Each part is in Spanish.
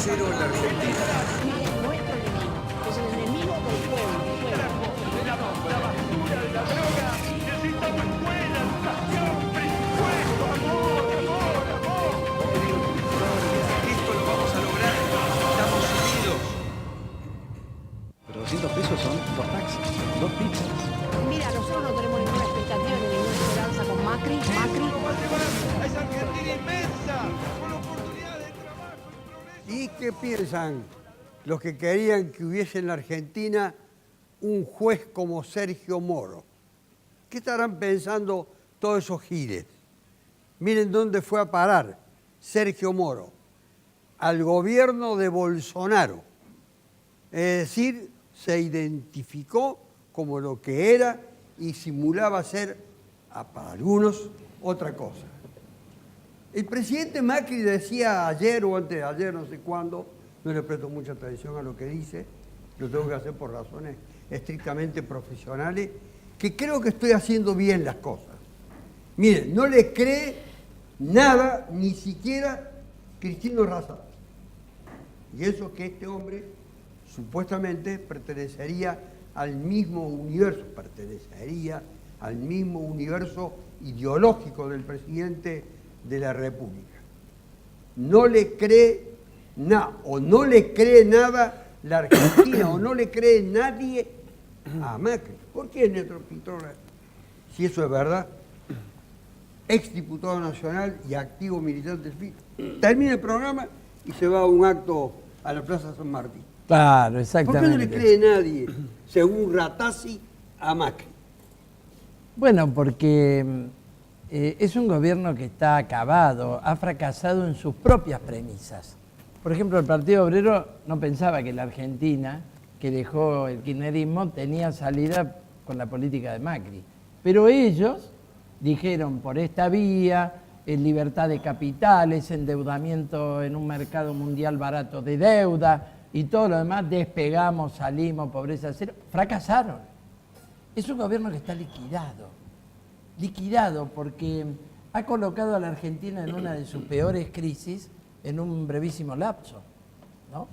cero en la Argentina. Nuestro enemigo es el enemigo del pueblo. La basura de la droga. Necesitamos escuela, educación, presupuesto, amor. Esto lo vamos a lograr. Estamos unidos. Pero 200 pesos son 2 taxis, 2 pizzas. Mira, nosotros no tenemos ninguna expectativa ni ninguna esperanza con Macri. Lo va a llevar a esa Argentina inmensa, con oportunidades de trabajo y progreso. ¿Y qué piensan los que querían que hubiese en la Argentina un juez como Sergio Moro? ¿Qué estarán pensando todos esos giles? Miren dónde fue a parar Sergio Moro, al gobierno de Bolsonaro. Es decir, se identificó como lo que era y simulaba ser, para algunos, otra cosa. El presidente Macri decía ayer o antes de ayer, no sé cuándo, no le presto mucha atención a lo que dice, lo tengo que hacer por razones estrictamente profesionales, que creo que estoy haciendo bien las cosas. Miren, no le cree nada, ni siquiera Cristino Razat. Y eso que este hombre supuestamente pertenecería al mismo universo ideológico del presidente de la República. No le cree nada, o no le cree nada la Argentina, o no le cree nadie a Macri. ¿Por qué Néstor Pitrola? Si eso es verdad, exdiputado nacional y activo militante del FIT, termina el programa y se va a un acto a la Plaza San Martín. Claro, exactamente. ¿Por qué no le cree nadie, según Ratazzi, a Macri? Bueno, porque es un gobierno que está acabado, ha fracasado en sus propias premisas. Por ejemplo, el Partido Obrero no pensaba que la Argentina, que dejó el kirchnerismo, tenía salida con la política de Macri. Pero ellos dijeron, por esta vía, libertad de capitales, endeudamiento en un mercado mundial barato de deuda y todo lo demás, despegamos, salimos, pobreza cero, fracasaron. Es un gobierno que está liquidado porque ha colocado a la Argentina en una de sus peores crisis en un brevísimo lapso, ¿no?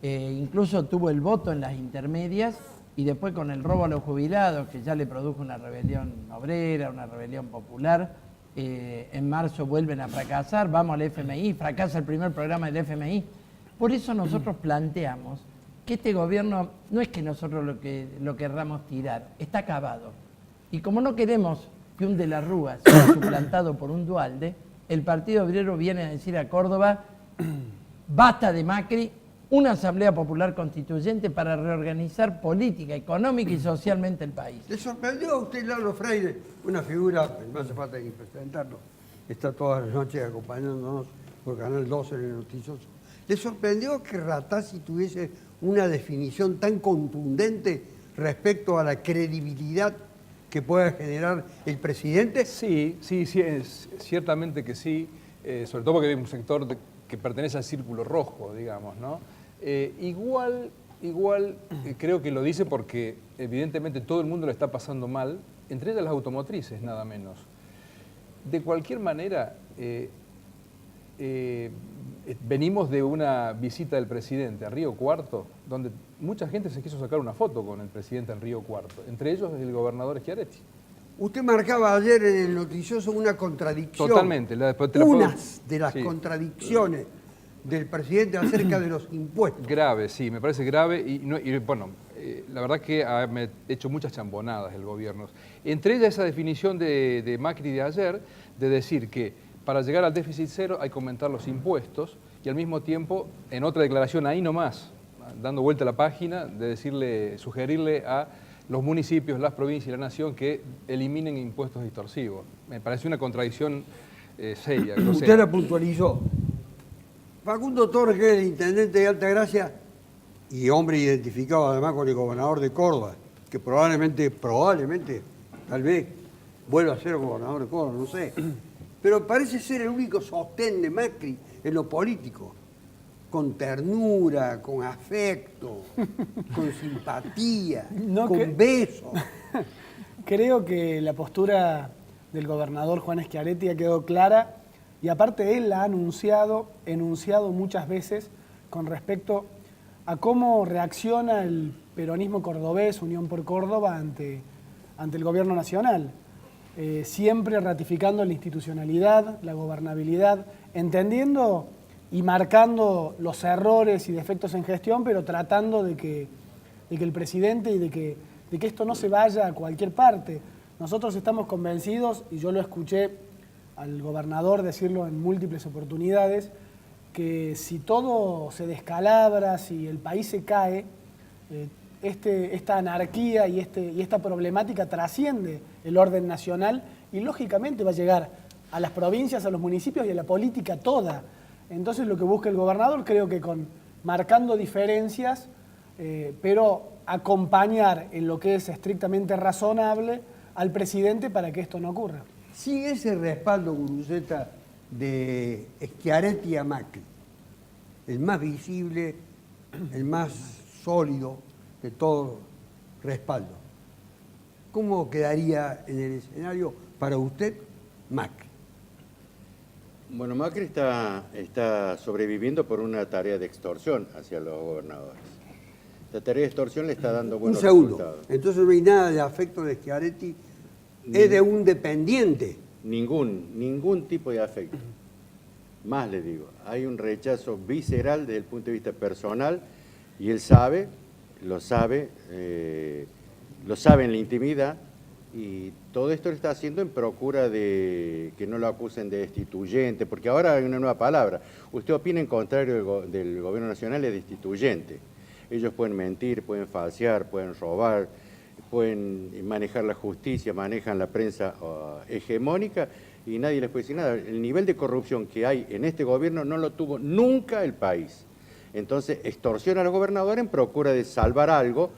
Incluso tuvo el voto en las intermedias y después con el robo a los jubilados, que ya le produjo una rebelión obrera, una rebelión popular, en marzo vuelven a fracasar, vamos al FMI, fracasa el primer programa del FMI. Por eso nosotros planteamos que este gobierno no es que nosotros lo querramos tirar, está acabado. Y como no queremos que un de la Rúa sea suplantado por un Duhalde, el Partido Obrero viene a decir a Córdoba, basta de Macri, una Asamblea Popular Constituyente para reorganizar política, económica y socialmente el país. ¿Le sorprendió a usted Lalo Freire, una figura, no hace falta ni presentarlo, está todas las noches acompañándonos por Canal 12 en el noticioso? ¿Le sorprendió que Ratazzi tuviese una definición tan contundente respecto a la credibilidad que pueda generar el presidente? Sí, ciertamente que sí, sobre todo porque hay un sector que pertenece al círculo rojo, digamos, ¿no? Igual creo que lo dice porque evidentemente todo el mundo le está pasando mal, entre ellas las automotrices, nada menos. De cualquier manera, venimos de una visita del presidente a Río Cuarto, donde mucha gente se quiso sacar una foto con el presidente en Río Cuarto, entre ellos el gobernador Schiaretti. Usted marcaba ayer en el noticioso una contradicción. Totalmente. Unas de las contradicciones del presidente acerca de los impuestos. Grave, sí, me parece grave y bueno, la verdad que ha hecho muchas chambonadas el gobierno. Entre ellas esa definición de Macri de ayer, de decir que para llegar al déficit cero hay que aumentar los impuestos y al mismo tiempo, en otra declaración ahí nomás, dando vuelta a la página, de sugerirle a los municipios, las provincias y la nación que eliminen impuestos distorsivos. Me parece una contradicción seria. Usted la puntualizó. Facundo Torres, que es el intendente de Altagracia y hombre identificado además con el gobernador de Córdoba, que probablemente, tal vez, vuelva a ser gobernador de Córdoba, no sé. Pero parece ser el único sostén de Macri en lo político. Con ternura, con afecto, con simpatía, con besos. Creo que la postura del gobernador Juan Schiaretti ha quedado clara y aparte él la ha enunciado muchas veces con respecto a cómo reacciona el peronismo cordobés, Unión por Córdoba, ante el gobierno nacional. Siempre ratificando la institucionalidad, la gobernabilidad, entendiendo y marcando los errores y defectos en gestión, pero tratando de que el presidente y de que esto no se vaya a cualquier parte. Nosotros estamos convencidos, y yo lo escuché al gobernador decirlo en múltiples oportunidades, que si todo se descalabra, si el país se cae, esta anarquía y esta problemática trasciende el orden nacional y lógicamente va a llegar a las provincias, a los municipios y a la política toda. Entonces lo que busca el gobernador, creo que marcando diferencias, pero acompañar en lo que es estrictamente razonable al presidente para que esto no ocurra. ¿Sigue ese respaldo, Guruceta, de Schiaretti a Macri? El más visible, el más sólido de todo respaldo. ¿Cómo quedaría en el escenario para usted Macri? Bueno, Macri está sobreviviendo por una tarea de extorsión hacia los gobernadores. La tarea de extorsión le está dando buenos resultados. Un segundo. Entonces no hay nada de afecto de Schiaretti. Es de un dependiente. Ningún tipo de afecto. Más le digo, hay un rechazo visceral desde el punto de vista personal y él lo sabe en la intimidad, y todo esto lo está haciendo en procura de que no lo acusen de destituyente, porque ahora hay una nueva palabra. Usted opina en contrario del gobierno nacional, es destituyente. Ellos pueden mentir, pueden falsear, pueden robar, pueden manejar la justicia, manejan la prensa hegemónica y nadie les puede decir nada. El nivel de corrupción que hay en este gobierno no lo tuvo nunca el país. Entonces extorsiona a los gobernadores en procura de salvar algo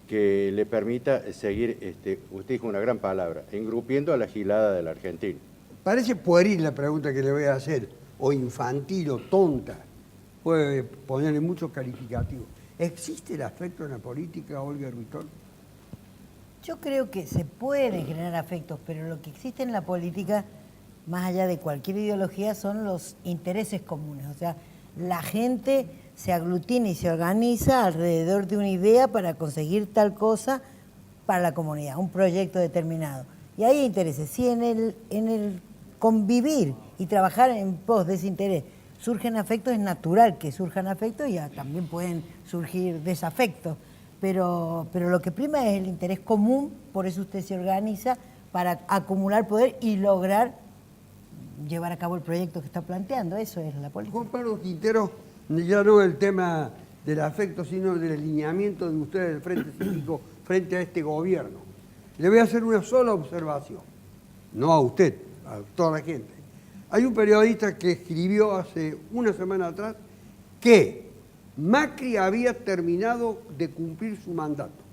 que le permita seguir, usted dijo una gran palabra, engrupiendo a la gilada de la Argentina. Parece pueril la pregunta que le voy a hacer, o infantil o tonta, puede ponerle muchos calificativos. ¿Existe el afecto en la política, Olga Ruitón? Yo creo que se pueden generar afectos, pero lo que existe en la política, más allá de cualquier ideología, son los intereses comunes. O sea, la gente se aglutina y se organiza alrededor de una idea para conseguir tal cosa para la comunidad, un proyecto determinado. Y hay intereses. Si en el convivir y trabajar en pos de ese interés surgen afectos, es natural que surjan afectos y también pueden surgir desafectos. Pero lo que prima es el interés común, por eso usted se organiza para acumular poder y lograr llevar a cabo el proyecto que está planteando. Eso es la política. Juan Pablo Quintero, ya no el tema del afecto, sino del alineamiento de ustedes del Frente Cívico frente a este gobierno. Le voy a hacer una sola observación, no a usted, a toda la gente. Hay un periodista que escribió hace una semana atrás que Macri había terminado de cumplir su mandato,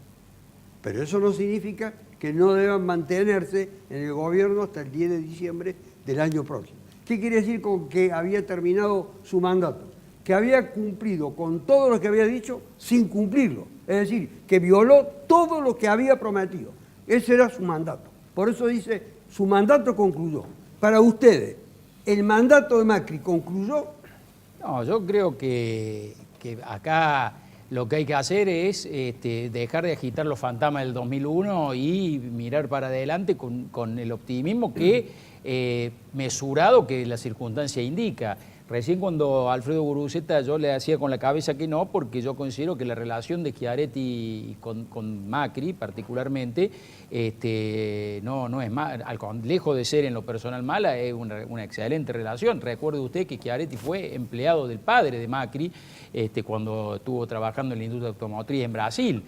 pero eso no significa que no deban mantenerse en el gobierno hasta el 10 de diciembre del año próximo. ¿Qué quiere decir con que había terminado su mandato? Que había cumplido con todo lo que había dicho sin cumplirlo. Es decir, que violó todo lo que había prometido. Ese era su mandato. Por eso dice, su mandato concluyó. Para ustedes, ¿el mandato de Macri concluyó? No, yo creo que acá lo que hay que hacer es dejar de agitar los fantasmas del 2001 y mirar para adelante con el optimismo que mesurado que la circunstancia indica. Recién cuando Alfredo Guruceta yo le hacía con la cabeza que no, porque yo considero que la relación de Schiaretti con Macri particularmente no es mal, lejos de ser en lo personal mala, es una excelente relación. Recuerde usted que Schiaretti fue empleado del padre de Macri cuando estuvo trabajando en la industria automotriz en Brasil.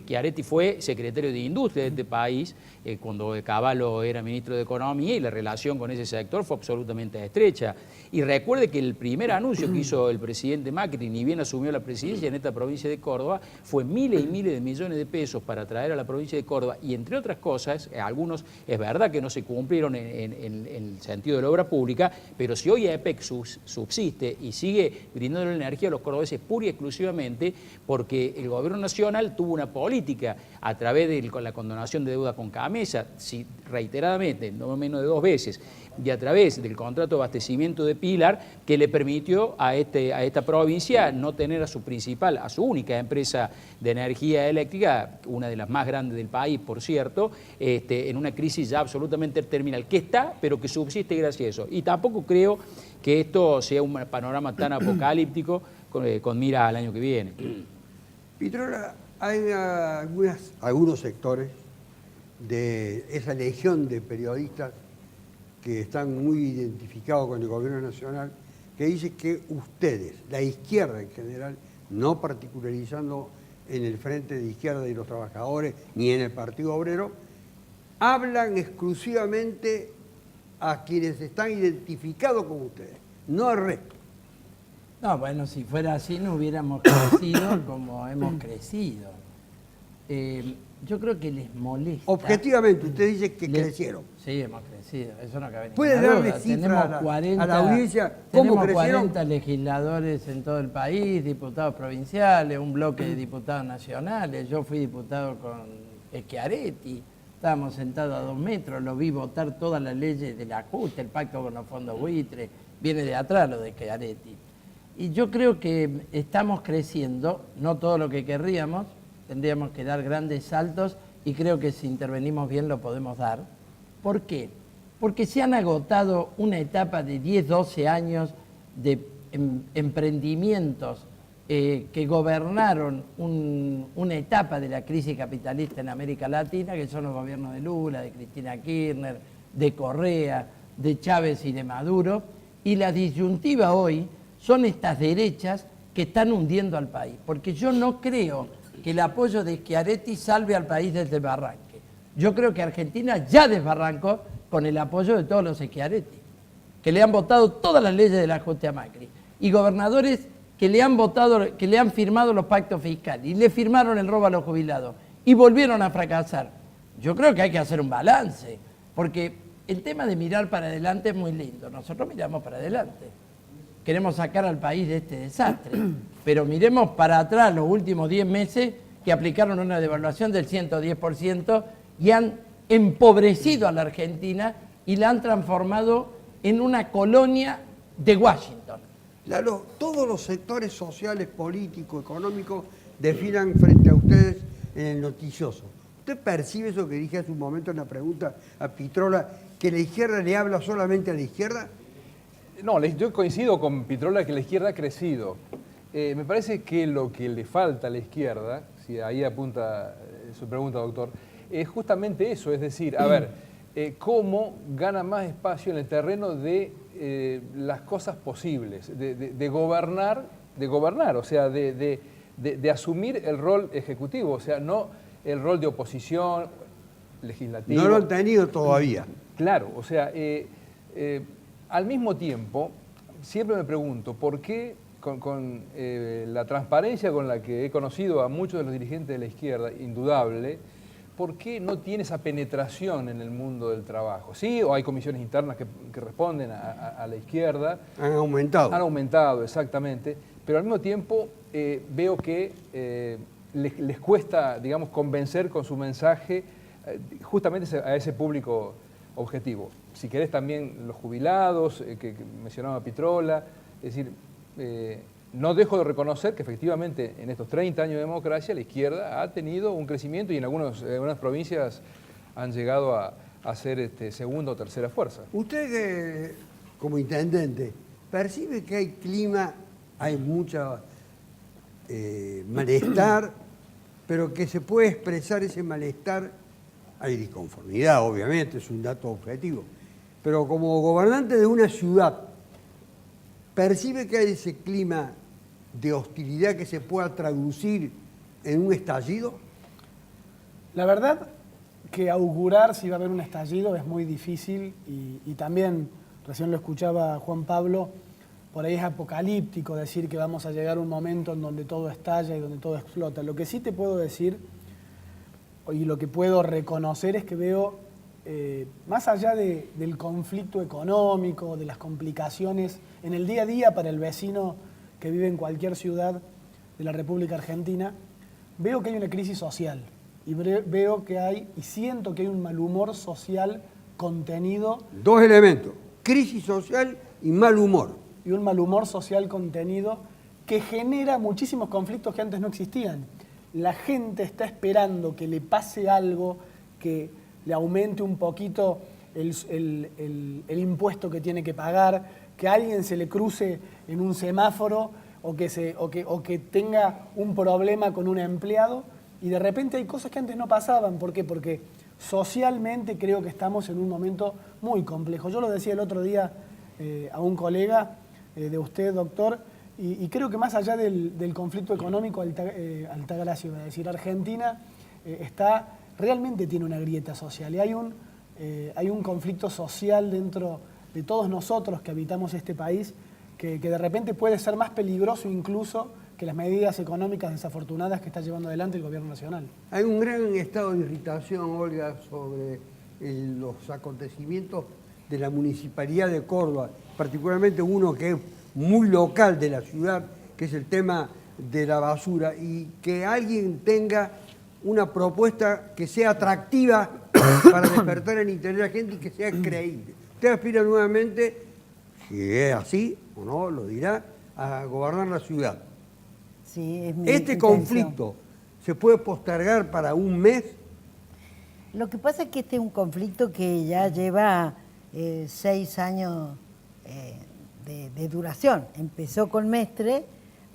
Schiaretti fue secretario de Industria de este país cuando Cavallo era ministro de Economía y la relación con ese sector fue absolutamente estrecha. Y recuerde que el primer anuncio que hizo el presidente Macri, ni bien asumió la presidencia en esta provincia de Córdoba, fue miles y miles de millones de pesos para traer a la provincia de Córdoba y entre otras cosas, algunos es verdad que no se cumplieron en el sentido de la obra pública, pero si hoy EPEC subsiste y sigue brindando la energía a los cordobeses pura y exclusivamente porque el gobierno nacional tuvo una política a través de la condonación de deuda con Camesa. Si reiteradamente, no menos de 2 veces, y a través del contrato de abastecimiento de Pilar, que le permitió a esta provincia no tener a su única empresa de energía eléctrica, una de las más grandes del país, por cierto, en una crisis ya absolutamente terminal, que está, pero que subsiste gracias a eso. Y tampoco creo que esto sea un panorama tan apocalíptico con mira al año que viene. Pitrola, hay algunos sectores de esa legión de periodistas que están muy identificados con el gobierno nacional, que dice que ustedes, la izquierda en general, no particularizando en el Frente de Izquierda y los Trabajadores, ni en el Partido Obrero, hablan exclusivamente a quienes están identificados con ustedes, no al resto. No, bueno, si fuera así no hubiéramos crecido como hemos crecido. Yo creo que les molesta. Objetivamente, usted dice que crecieron. Sí, hemos crecido, eso no cabe ninguna ¿Puede duda. darle cifra a la audiencia cómo tenemos crecieron? 40 legisladores en todo el país, diputados provinciales, un bloque de diputados nacionales. Yo fui diputado con Schiaretti, estábamos sentados a 2 metros, lo vi votar todas las leyes del ajuste, el pacto con los fondos buitres, viene de atrás lo de Schiaretti. Y yo creo que estamos creciendo, no todo lo que querríamos, tendríamos que dar grandes saltos y creo que si intervenimos bien lo podemos dar. ¿Por qué? Porque se han agotado una etapa de 10, 12 años de emprendimientos que gobernaron una etapa de la crisis capitalista en América Latina, que son los gobiernos de Lula, de Cristina Kirchner, de Correa, de Chávez y de Maduro, y la disyuntiva hoy son estas derechas que están hundiendo al país, porque yo no creo que el apoyo de Schiaretti salve al país desde el desbarranque. Yo creo que Argentina ya desbarrancó con el apoyo de todos los Schiaretti, que le han votado todas las leyes del ajuste a Macri, y gobernadores que le han votado, que le han firmado los pactos fiscales, y le firmaron el robo a los jubilados, y volvieron a fracasar. Yo creo que hay que hacer un balance, porque el tema de mirar para adelante es muy lindo. Nosotros miramos para adelante. Queremos sacar al país de este desastre, pero miremos para atrás los últimos 10 meses que aplicaron una devaluación del 110% y han empobrecido a la Argentina y la han transformado en una colonia de Washington. Lalo, todos los sectores sociales, políticos, económicos desfilan frente a ustedes en el noticioso. ¿Usted percibe eso que dije hace un momento en la pregunta a Pitrola, que la izquierda le habla solamente a la izquierda? No, yo coincido con Pitrola que la izquierda ha crecido. Me parece que lo que le falta a la izquierda, si ahí apunta su pregunta, doctor, es justamente eso, es decir, a ver, cómo gana más espacio en el terreno de las cosas posibles, de gobernar, o sea, de asumir el rol ejecutivo, o sea, no el rol de oposición legislativa. No lo han tenido todavía. Claro, o sea, al mismo tiempo, siempre me pregunto, ¿por qué con la transparencia con la que he conocido a muchos de los dirigentes de la izquierda, indudable, ¿por qué no tiene esa penetración en el mundo del trabajo? Sí, o hay comisiones internas que responden a la izquierda. Han aumentado. Han aumentado, exactamente. Pero al mismo tiempo veo que les cuesta, digamos, convencer con su mensaje justamente a ese público objetivo. Si querés también los jubilados, que mencionaba Pitrola, es decir, no dejo de reconocer que efectivamente en estos 30 años de democracia la izquierda ha tenido un crecimiento y en algunas provincias han llegado a ser segunda o tercera fuerza. Usted como intendente, ¿percibe que hay clima, hay mucha malestar, pero que se puede expresar ese malestar? Hay disconformidad, obviamente, es un dato objetivo. Pero como gobernante de una ciudad, ¿percibe que hay ese clima de hostilidad que se pueda traducir en un estallido? La verdad que augurar si va a haber un estallido es muy difícil y también, recién lo escuchaba Juan Pablo, por ahí es apocalíptico decir que vamos a llegar a un momento en donde todo estalla y donde todo explota. Lo que sí te puedo decir y lo que puedo reconocer es que veo, más allá del conflicto económico, de las complicaciones en el día a día para el vecino que vive en cualquier ciudad de la República Argentina, veo que hay una crisis social. y veo que hay, y siento que hay un mal humor social contenido. Dos elementos, crisis social y mal humor. Y un mal humor social contenido que genera muchísimos conflictos que antes no existían. La gente está esperando que le pase algo, que le aumente un poquito el impuesto que tiene que pagar, que a alguien se le cruce en un semáforo o que tenga un problema con un empleado, y de repente hay cosas que antes no pasaban. ¿Por qué? Porque socialmente creo que estamos en un momento muy complejo. Yo lo decía el otro día a un colega de usted, doctor, y creo que más allá del conflicto económico, Altagracia, iba a decir, Argentina realmente tiene una grieta social, y hay un conflicto social dentro de todos nosotros que habitamos este país que de repente puede ser más peligroso incluso que las medidas económicas desafortunadas que está llevando adelante el gobierno nacional. Hay un gran estado de irritación, Olga, sobre los acontecimientos de la Municipalidad de Córdoba, particularmente uno que es muy local de la ciudad, que es el tema de la basura, y que alguien tenga una propuesta que sea atractiva para despertar el interés de la gente y que sea creíble. Usted aspira nuevamente, si es así o no, lo dirá, a gobernar la ciudad. Sí, es mi ¿Este intención. conflicto se puede postergar para un mes? Lo que pasa es que este es un conflicto que ya lleva 6 años de duración. Empezó con Mestre,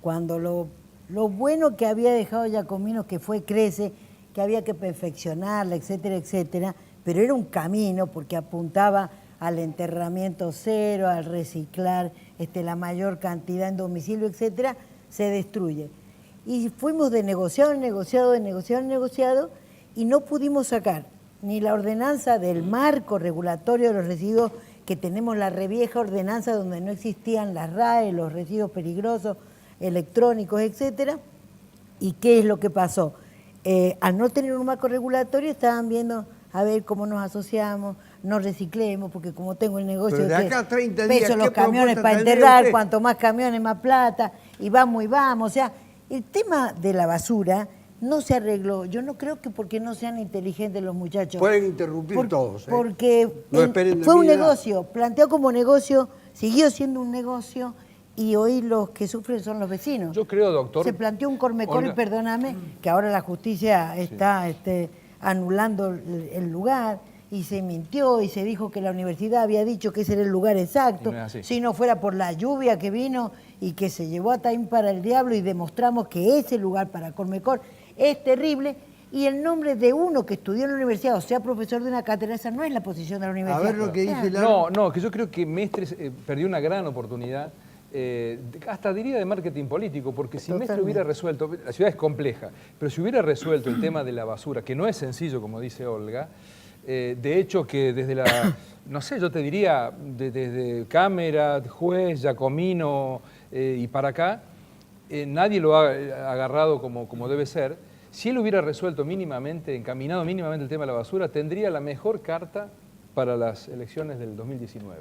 cuando lo bueno que había dejado Giacomino, que fue Crece, que había que perfeccionarla, etcétera, etcétera, pero era un camino porque apuntaba al enterramiento cero, al reciclar la mayor cantidad en domicilio, etcétera, se destruye. Y fuimos de negociado en negociado, de negociado en negociado, y no pudimos sacar ni la ordenanza del marco regulatorio de los residuos, que tenemos la revieja ordenanza donde no existían las RAE, los residuos peligrosos, electrónicos, etcétera. ¿Y qué es lo que pasó? Al no tener un marco regulatorio estaban viendo a ver cómo nos asociamos, nos reciclemos, porque como tengo el negocio Pero de acá a 30 días, peso los ¿qué camiones propuesta para tendría enterrar, usted? cuanto más camiones, más plata, y vamos. O sea, el tema de la basura no se arregló. Yo no creo que porque no sean inteligentes los muchachos. Pueden interrumpir todos. Porque No esperen de fue un mí nada. negocio, planteado como negocio, siguió siendo un negocio, y hoy los que sufren son los vecinos. Yo creo, doctor... Se planteó un Cormecor, y Olga. perdóname, que ahora la justicia está anulando el lugar, y se mintió y se dijo que la universidad había dicho que ese era el lugar exacto, Y no es así. si no fuera por la lluvia que vino y que se llevó a Taín para el diablo, y demostramos que ese lugar para Cormecor es terrible, y el nombre de uno que estudió en la universidad, o sea, profesor de una cátedra, esa no es la posición de la universidad. ver lo que dice la... No, que yo creo que Mestre perdió una gran oportunidad, hasta diría de marketing político, porque si Mestre hubiera resuelto, la ciudad es compleja, pero si hubiera resuelto el tema de la basura, que no es sencillo, como dice Olga, de hecho que desde la, no sé, yo te diría, desde Cámara, Juez, Giacomino y para acá, nadie lo ha agarrado como debe ser. Si él hubiera resuelto mínimamente, encaminado mínimamente el tema de la basura, tendría la mejor carta para las elecciones del 2019.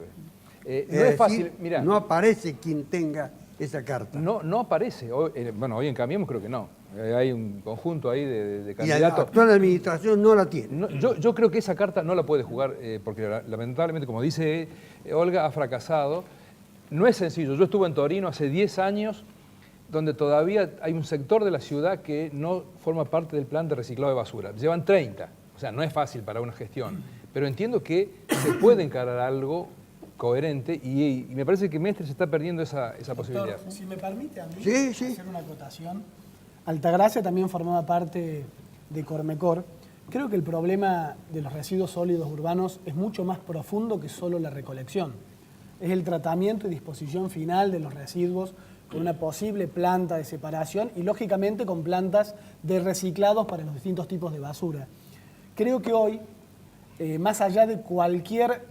No es fácil, mirá. No aparece quien tenga esa carta. No aparece. Hoy en Cambiemos creo que no. Hay un conjunto ahí de Y la candidatos. actual administración no la tiene. Yo creo que esa carta no la puede jugar porque lamentablemente, como dice Olga, ha fracasado. No es sencillo. Yo estuve en Torino hace 10 años, donde todavía hay un sector de la ciudad que no forma parte del plan de reciclado de basura. Llevan 30. O sea, no es fácil para una gestión. Pero entiendo que se puede encarar algo coherente y me parece que Mestre se está perdiendo esa posibilidad. Doctor, si me permite a mí Sí. hacer una acotación. Altagracia también formaba parte de Cormecor. Creo que el problema de los residuos sólidos urbanos es mucho más profundo que solo la recolección. Es el tratamiento y disposición final de los residuos con una posible planta de separación y, lógicamente, con plantas de reciclados para los distintos tipos de basura. Creo que hoy, más allá de cualquier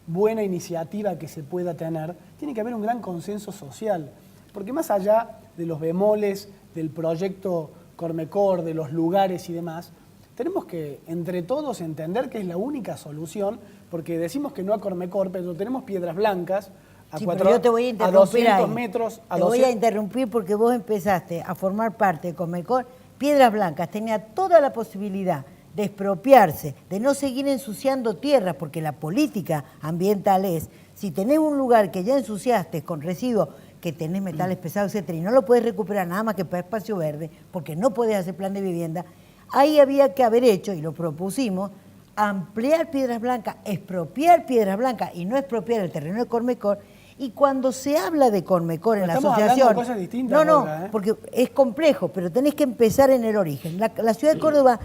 buena iniciativa que se pueda tener, tiene que haber un gran consenso social, porque más allá de los bemoles del proyecto Cormecor, de los lugares y demás, tenemos que entre todos entender que es la única solución, porque decimos que no a Cormecor, pero tenemos Piedras Blancas a, Sí, 4, pero yo te voy a a interrumpir 200 ahí. metros. Te voy a interrumpir porque vos empezaste a formar parte de Cormecor Piedras Blancas tenía toda la posibilidad de expropiarse, de no seguir ensuciando tierras, porque la política ambiental es, si tenés un lugar que ya ensuciaste con residuos, que tenés metales pesados, etcétera, y no lo puedes recuperar nada más que para espacio verde, porque no podés hacer plan de vivienda, ahí había que haber hecho, y lo propusimos, ampliar Piedras Blancas, expropiar Piedras Blancas y no expropiar el terreno de Cormecor. Y cuando se habla de Cormecor en la asociación... Estamos hablando de cosas distintas. No, ahora, porque es complejo, pero tenés que empezar en el origen. La ciudad de Córdoba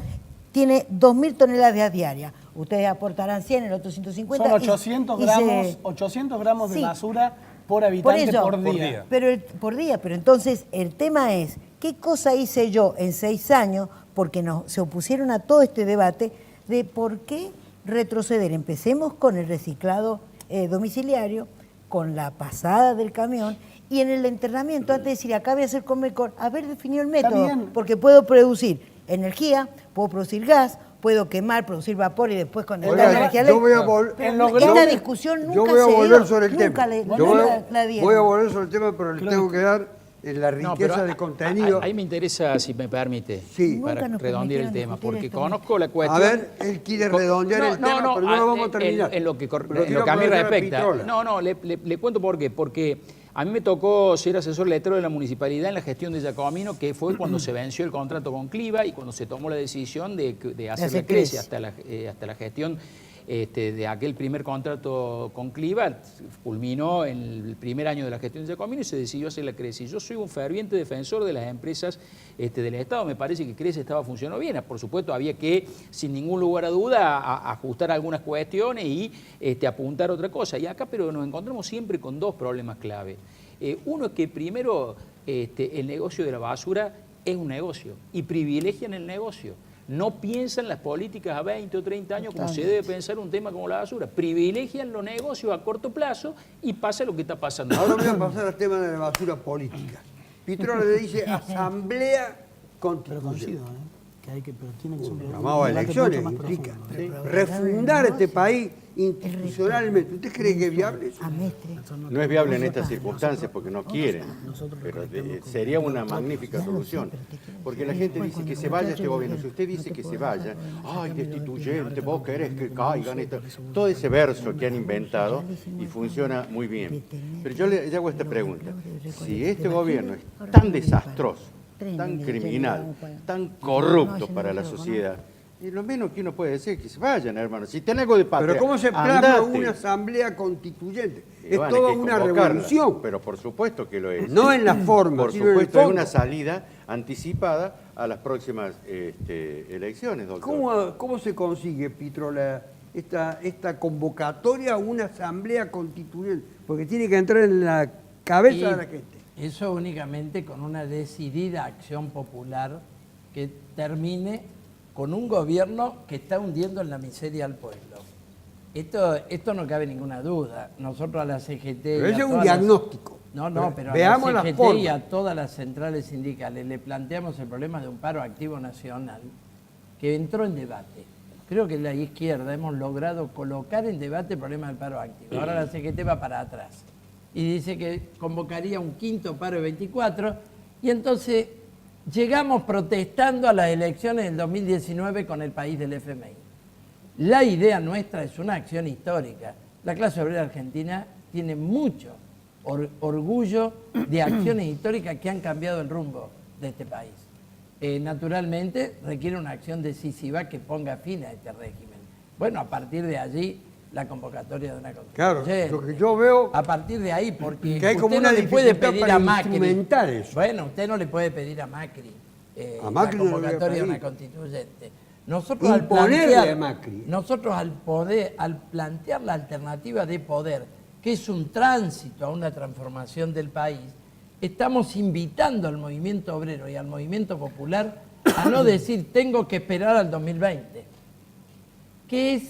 tiene 2.000 toneladas diarias. Ustedes aportarán 100, el otro 150. Son 800 gramos de basura por habitante por día. Pero entonces el tema es, ¿qué cosa hice yo en 6 años? Porque se opusieron a todo este debate de por qué retroceder. Empecemos con el reciclado domiciliario, con la pasada del camión y en el internamiento, antes de decir acá voy a hacer Cormecor, haber definido el método, porque puedo producir energía, puedo producir gas, puedo quemar, producir vapor y después con el gas de energía eléctrica. Esta discusión nunca se dio. Yo voy a volver sobre el tema. Voy a volver sobre el tema, pero le tengo que dar la riqueza de contenido. Ahí me interesa, si me permite, para redondear el tema, porque conozco la A cuestión... ver, él quiere redondear el tema, pero no lo vamos a terminar. En lo que a mí respecta. Le cuento por qué. Porque a mí me tocó ser asesor letrero de la municipalidad en la gestión de Giacomino, que fue cuando se venció el contrato con Cliva y cuando se tomó la decisión de hacer la CRECE hasta la gestión de aquel primer contrato con Cliva. Culminó en el primer año de la gestión de Giacomino y se decidió hacer la CRECE. Yo soy un ferviente defensor de las empresas del Estado. Me parece que CRECE estaba funcionando bien. Por supuesto, había que, sin ningún lugar a duda, ajustar algunas cuestiones y apuntar otra cosa. Y acá, pero nos encontramos siempre con dos problemas clave. Uno es que primero el negocio de la basura es un negocio y privilegian el negocio. No piensan las políticas a 20 o 30 años como se debe pensar un tema como la basura. Privilegian los negocios a corto plazo y pasa lo que está pasando. Ahora voy a pasar al tema de la basura política. Pitrola le dice asamblea constituyente. Pero tiene que ser un llamado a elecciones implica refundar este país institucionalmente. ¿Usted cree que es viable eso? No es viable en estas circunstancias porque no quieren, pero sería una magnífica solución. Porque la gente dice que se vaya este gobierno. Si usted dice que se vaya, ay, destituyente, vos querés que caigan. Todo ese verso que han inventado y funciona muy bien. Pero yo le hago esta pregunta. Si este gobierno es tan desastroso, tan criminal, tan corrupto para la sociedad, y lo menos que uno puede decir es que se vayan, hermano. Si tiene algo de patria, pero ¿cómo se plasma una asamblea constituyente? Es toda una revolución. Pero por supuesto que lo es. No en la forma, por supuesto, es una salida anticipada a las próximas elecciones, doctor. ¿Cómo se consigue, Pitrola, esta convocatoria a una asamblea constituyente? Porque tiene que entrar en la cabeza de la gente. Eso únicamente con una decidida acción popular que termine con un gobierno que está hundiendo en la miseria al pueblo. Esto no cabe ninguna duda. Nosotros a la CGT... Pero ese es un diagnóstico. Pero veamos a la las CGT y a todas las centrales sindicales le planteamos el problema de un paro activo nacional que entró en debate. Creo que la izquierda hemos logrado colocar en debate el problema del paro activo. Ahora la CGT va para atrás y dice que convocaría un quinto paro de 24 y entonces llegamos protestando a las elecciones del 2019 con el país del FMI. La idea nuestra es una acción histórica. La clase obrera argentina tiene mucho orgullo de acciones históricas que han cambiado el rumbo de este país. Naturalmente requiere una acción decisiva que ponga fin a este régimen. Bueno, a partir de allí la convocatoria de una constituyente. Claro, lo que yo veo... A partir de ahí, porque que hay como usted no una le puede dificultad pedir para a Macri... instrumentar eso. Bueno, usted no le puede pedir a Macri, a Macri la convocatoria de no una constituyente. Nosotros al plantear la alternativa de poder, que es un tránsito a una transformación del país, estamos invitando al movimiento obrero y al movimiento popular a no decir tengo que esperar al 2020, que es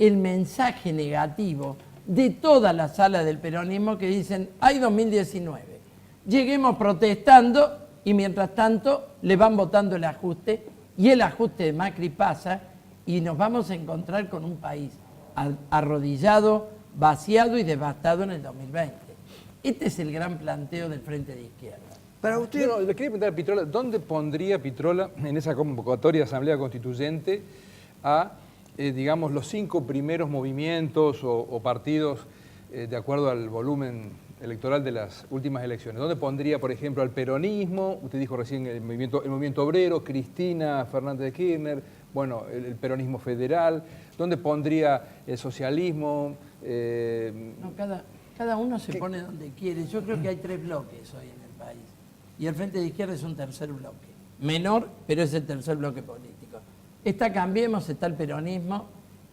el mensaje negativo de toda la sala del peronismo que dicen hay 2019, lleguemos protestando y mientras tanto le van votando el ajuste y el ajuste de Macri pasa y nos vamos a encontrar con un país arrodillado, vaciado y devastado en el 2020. Este es el gran planteo del Frente de Izquierda. Para usted, No, le quería preguntar a Pitrola, ¿dónde pondría Pitrola en esa convocatoria de Asamblea Constituyente a, digamos, los 5 primeros movimientos o partidos de acuerdo al volumen electoral de las últimas elecciones? ¿Dónde pondría, por ejemplo, al peronismo? Usted dijo recién el movimiento obrero, Cristina Fernández de Kirchner, bueno, el peronismo federal. ¿Dónde pondría el socialismo? No, cada uno se pone donde quiere. Yo creo que hay 3 bloques hoy en el país. Y el Frente de Izquierda es un tercer bloque. Menor, pero es el tercer bloque político. Está Cambiemos, está el peronismo.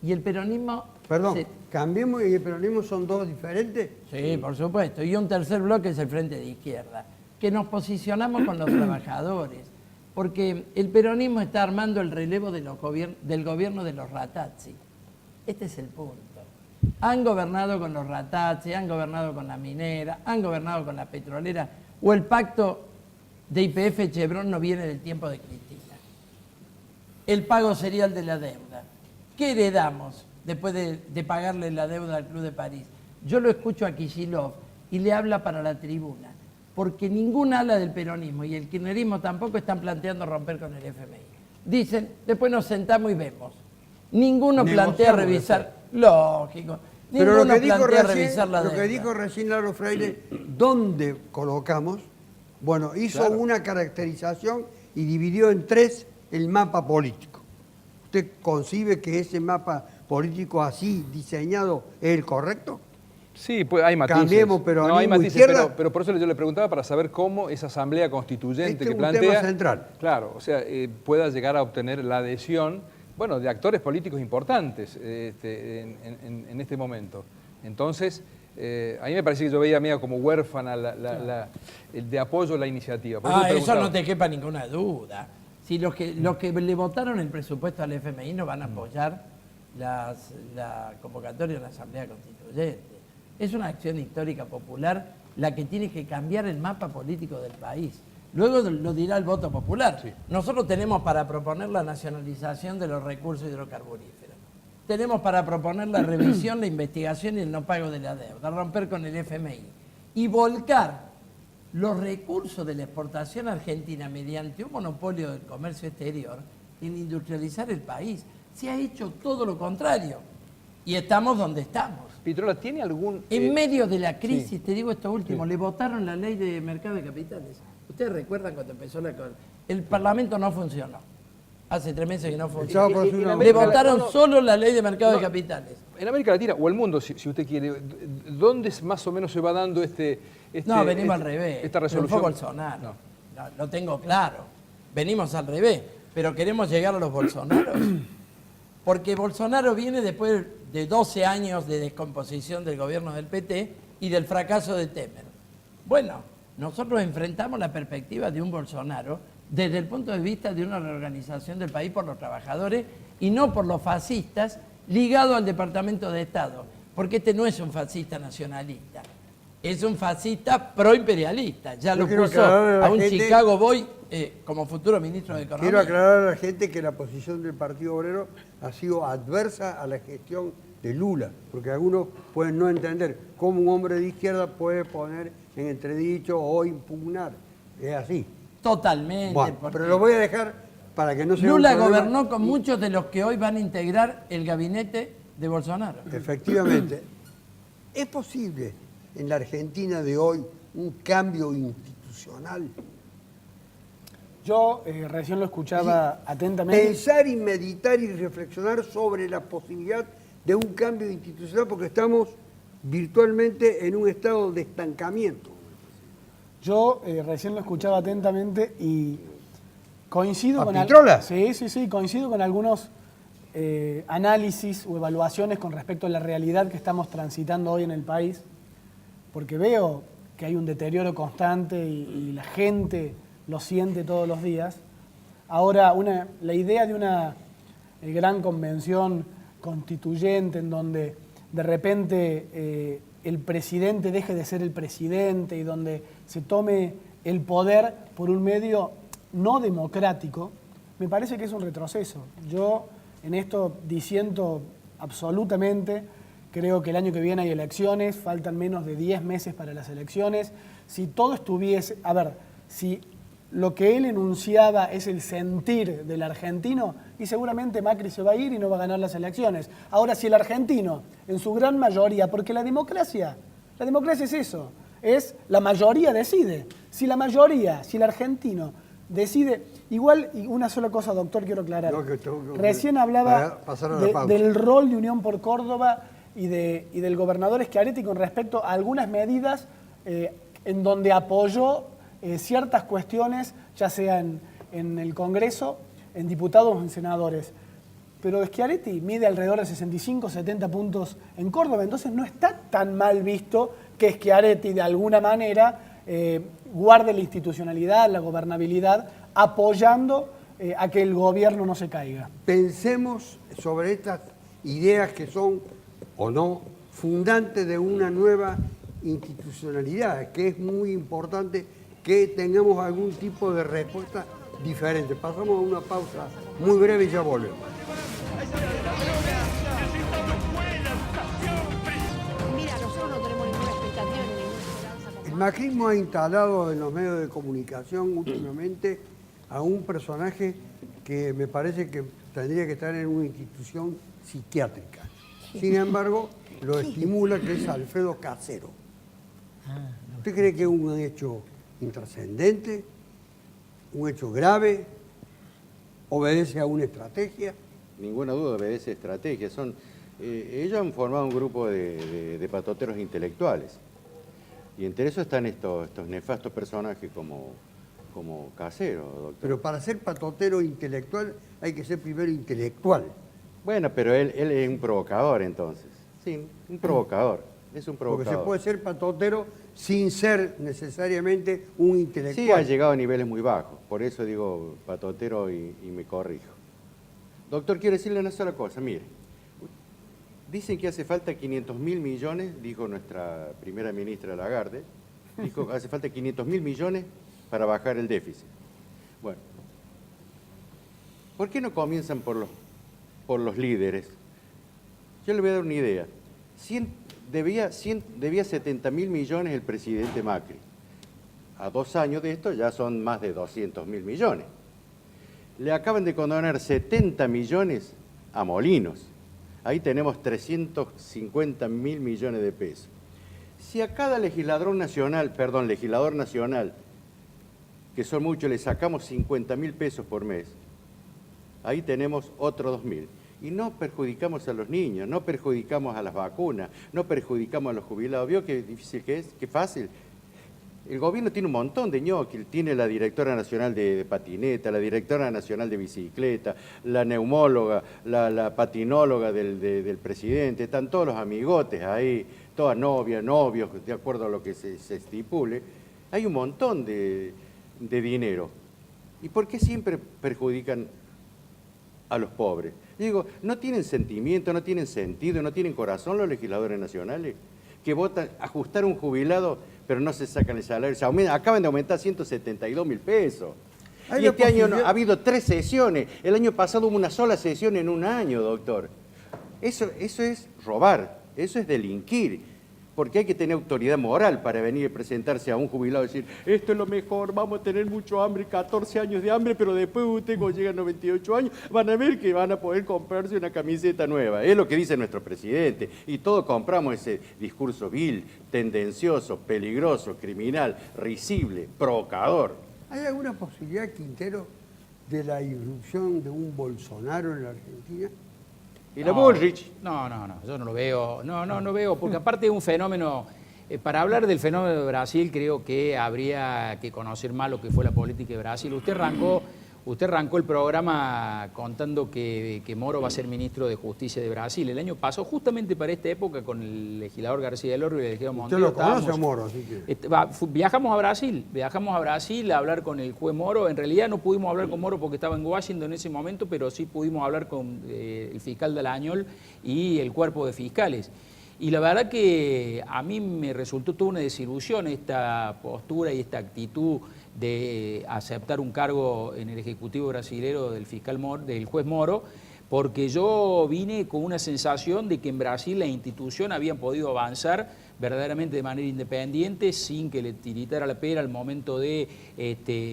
Y el peronismo... perdón, Cambiemos y el peronismo son 2 diferentes. Sí, por supuesto. Y un tercer bloque es el Frente de Izquierda. Que nos posicionamos con los trabajadores. Porque el peronismo está armando el relevo de del gobierno de los Ratazzi. Este es el punto. Han gobernado con los Ratazzi, han gobernado con la minera, han gobernado con la petrolera, o el pacto de YPF Chevron no viene del tiempo de Cristina. El pago serial de la deuda. ¿Qué heredamos después de pagarle la deuda al Club de París? Yo lo escucho a Kicillof y le habla para la tribuna, porque ningún ala del peronismo y el kirchnerismo tampoco están planteando romper con el FMI. Dicen, después nos sentamos y vemos. Ninguno plantea revisar, lógico, Pero ninguno plantea revisar la deuda. Lo que dijo recién Lalo Freire, ¿dónde colocamos? Bueno, hizo una caracterización y dividió en 3 el mapa político. ¿Usted concibe que ese mapa político así diseñado es el correcto? Sí, pues hay matices. Cambiemos peronismo, no, hay matices, izquierda. pero por eso yo le preguntaba para saber cómo esa asamblea constituyente Este que es un plantea... tema central. Claro, o sea, pueda llegar a obtener la adhesión, bueno, de actores políticos importantes en este momento. Entonces, a mí me parece que yo veía medio como huérfana el de apoyo a la iniciativa. Por Eso no te quepa ninguna duda. Si los que le votaron el presupuesto al FMI no van a apoyar la convocatoria de la Asamblea Constituyente. Es una acción histórica popular la que tiene que cambiar el mapa político del país. Luego lo dirá el voto popular. Sí. Nosotros tenemos para proponer la nacionalización de los recursos hidrocarburíferos. Tenemos para proponer la revisión, la investigación y el no pago de la deuda, romper con el FMI y volcar los recursos de la exportación argentina mediante un monopolio del comercio exterior en industrializar el país. Se ha hecho todo lo contrario y estamos donde estamos. Pitrola, ¿tiene algún...? En medio de la crisis, te digo esto último, le votaron la ley de mercado de capitales. ¿Ustedes recuerdan cuando empezó la cosa? El Parlamento no funcionó. Hace 3 meses que no funcionó. Le votaron solo la ley de mercado de capitales. En América Latina, o el mundo, si usted quiere, ¿dónde más o menos se va dando no, venimos al revés. Esta resolución? Fue Bolsonaro. No, lo tengo claro. Venimos al revés. Pero queremos llegar a los Bolsonaros. Porque Bolsonaro viene después de 12 años de descomposición del gobierno del PT y del fracaso de Temer. Bueno, nosotros enfrentamos la perspectiva de un Bolsonaro desde el punto de vista de una reorganización del país por los trabajadores y no por los fascistas ligados al Departamento de Estado. Porque este no es un fascista nacionalista, es un fascista proimperialista. Ya lo puso a un Chicago Boy como futuro ministro de Economía. Quiero aclarar a la gente que la posición del Partido Obrero ha sido adversa a la gestión de Lula, porque algunos pueden no entender cómo un hombre de izquierda puede poner en entredicho o impugnar. Es así. Totalmente. Bueno, pero lo voy a dejar para que no sea Lula gobernó con muchos de los que hoy van a integrar el gabinete de Bolsonaro. Efectivamente. ¿Es posible en la Argentina de hoy un cambio institucional? Yo recién lo escuchaba atentamente. Pensar y meditar y reflexionar sobre la posibilidad de un cambio institucional porque estamos virtualmente en un estado de estancamiento. Yo recién lo escuchaba atentamente y coincido con... ¿Pitrola? Sí, coincido con algunos análisis o evaluaciones con respecto a la realidad que estamos transitando hoy en el país, porque veo que hay un deterioro constante y la gente lo siente todos los días. Ahora, la idea de una gran convención constituyente en donde de repente el presidente deje de ser el presidente y donde se tome el poder por un medio no democrático, me parece que es un retroceso. Yo en esto disiento absolutamente. Creo que el año que viene hay elecciones, faltan menos de 10 meses para las elecciones. Si todo estuviese... A ver, si lo que él enunciaba es el sentir del argentino, y seguramente Macri se va a ir y no va a ganar las elecciones. Ahora, si el argentino, en su gran mayoría, porque la democracia es eso, es la mayoría decide. Si la mayoría, si el argentino decide, igual, y una sola cosa, doctor, quiero aclarar. Recién hablaba del rol de Unión por Córdoba y del gobernador Schiaretti con respecto a algunas medidas en donde apoyó ciertas cuestiones, ya sea en el Congreso, en diputados o en senadores. Pero Schiaretti mide alrededor de 65, 70 puntos en Córdoba, entonces no está tan mal visto que Schiaretti de alguna manera guarde la institucionalidad, la gobernabilidad, apoyando a que el gobierno no se caiga. Pensemos sobre estas ideas que son, o no, fundantes de una nueva institucionalidad, que es muy importante que tengamos algún tipo de respuesta diferente. Pasamos a una pausa muy breve y ya volvemos. Mira, nosotros no tenemos ninguna expectativa ni ninguna esperanza. El macrismo ha instalado en los medios de comunicación últimamente a un personaje que me parece que tendría que estar en una institución psiquiátrica. Sin embargo, lo estimula, que es Alfredo Casero. ¿Usted cree que es un hecho intrascendente, un hecho grave, obedece a una estrategia? Ninguna duda, obedece a estrategia. Ellos han formado un grupo de patoteros intelectuales. Y entre eso están estos nefastos personajes como Casero, doctor. Pero para ser patotero intelectual hay que ser primero intelectual. Bueno, pero él es un provocador entonces. Sí, un provocador. Es un provocador. Porque se puede ser patotero sin ser necesariamente un intelectual. Sí, ha llegado a niveles muy bajos. Por eso digo patotero y me corrijo. Doctor, quiero decirle una sola cosa. Mire, dicen que hace falta 500.000 millones, dijo nuestra primera ministra Lagarde, dijo que hace falta 500.000 millones para bajar el déficit. Bueno, ¿por qué no comienzan por los líderes? Yo le voy a dar una idea. Debía 70.000 millones el presidente Macri. A 2 años de esto ya son más de 200.000 millones. Le acaban de condonar 70 millones a Molinos. Ahí tenemos 350.000 millones de pesos. Si a cada legislador nacional, que son muchos, le sacamos 50.000 pesos por mes, ahí tenemos otros 2.000. Y no perjudicamos a los niños, no perjudicamos a las vacunas, no perjudicamos a los jubilados. ¿Vio qué difícil que es? Qué fácil. El gobierno tiene un montón de ñoquis, tiene la directora nacional de patineta, la directora nacional de bicicleta, la neumóloga, la patinóloga del presidente, están todos los amigotes ahí, todas novias, novios, de acuerdo a lo que se estipule. Hay un montón de dinero. ¿Y por qué siempre perjudican a los pobres? Digo, ¿no tienen sentimiento, no tienen sentido, no tienen corazón los legisladores nacionales? Que votan ajustar un jubilado, pero no se sacan el salario. Acaban de aumentar 172.000 pesos. Y este año ha habido 3 sesiones. El año pasado hubo una sola sesión en un año, doctor. Eso es robar, eso es delinquir. Porque hay que tener autoridad moral para venir y presentarse a un jubilado y decir, esto es lo mejor, vamos a tener mucho hambre, 14 años de hambre, pero después ustedes cuando llegan a 98 años van a ver que van a poder comprarse una camiseta nueva. Es lo que dice nuestro presidente. Y todos compramos ese discurso vil, tendencioso, peligroso, criminal, risible, provocador. ¿Hay alguna posibilidad, Quintero, de la irrupción de un Bolsonaro en la Argentina? ¿Y la Bullrich? No, yo no lo veo. No veo, porque aparte es un fenómeno. Para hablar del fenómeno de Brasil, creo que habría que conocer más lo que fue la política de Brasil. Usted arrancó el programa contando que Moro va a ser ministro de Justicia de Brasil. El año pasado, justamente para esta época, con el legislador García del Orrio y el legislador Monteiro. Usted lo conoce a Moro, así que... Viajamos a Brasil a hablar con el juez Moro. En realidad no pudimos hablar con Moro porque estaba en Washington en ese momento, pero sí pudimos hablar con el fiscal Dalañol y el cuerpo de fiscales. Y la verdad que a mí me resultó toda una desilusión esta postura y esta actitud de aceptar un cargo en el Ejecutivo brasilero del juez Moro, porque yo vine con una sensación de que en Brasil la institución habían podido avanzar verdaderamente de manera independiente, sin que le tiritara la pera al momento de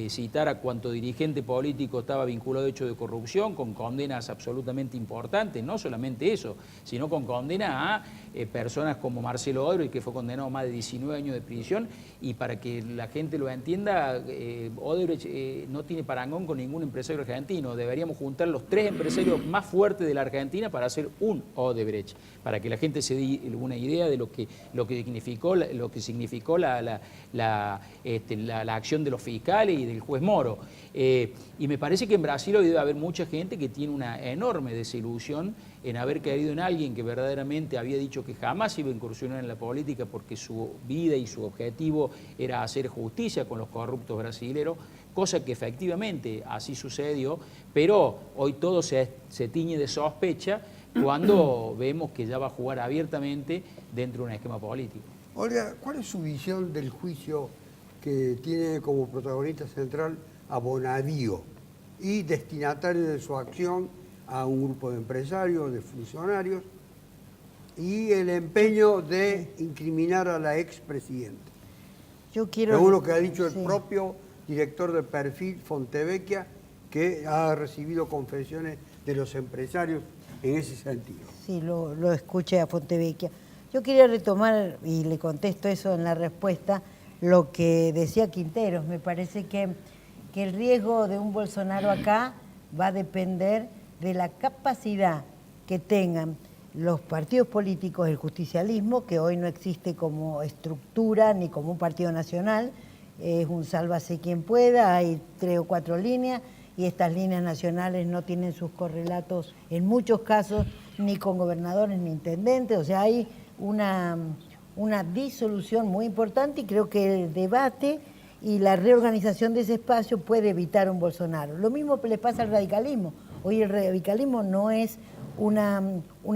citar a cuanto dirigente político estaba vinculado a hechos de corrupción, con condenas absolutamente importantes, no solamente eso, sino con condena a personas como Marcelo Odebrecht, que fue condenado a más de 19 años de prisión, y para que la gente lo entienda, Odebrecht no tiene parangón con ningún empresario argentino. Deberíamos juntar los 3 empresarios más fuertes de la Argentina para hacer un Odebrecht, para que la gente se dé una idea de lo que significó la acción de los fiscales y del juez Moro. Y me parece que en Brasil hoy debe haber mucha gente que tiene una enorme desilusión en haber caído en alguien que verdaderamente había dicho que jamás iba a incursionar en la política porque su vida y su objetivo era hacer justicia con los corruptos brasileros, cosa que efectivamente así sucedió, pero hoy todo se tiñe de sospecha cuando vemos que ya va a jugar abiertamente dentro de un esquema político. Olga, ¿cuál es su visión del juicio que tiene como protagonista central a Bonadío y destinatario de su acción a un grupo de empresarios, de funcionarios, y el empeño de incriminar a la expresidenta? Yo quiero... Según lo que ha dicho el propio director de Perfil, Fontevecchia, que ha recibido confesiones de los empresarios en ese sentido. Sí, lo escuché a Fontevecchia. Yo quería retomar, y le contesto eso en la respuesta, lo que decía Quinteros. Me parece que el riesgo de un Bolsonaro acá va a depender de la capacidad que tengan los partidos políticos del justicialismo, que hoy no existe como estructura ni como un partido nacional, es un sálvase quien pueda, hay 3 o 4 líneas, y estas líneas nacionales no tienen sus correlatos en muchos casos ni con gobernadores ni intendentes, o sea, hay una disolución muy importante, y creo que el debate y la reorganización de ese espacio puede evitar un Bolsonaro. Lo mismo le pasa al radicalismo. Hoy el radicalismo no es una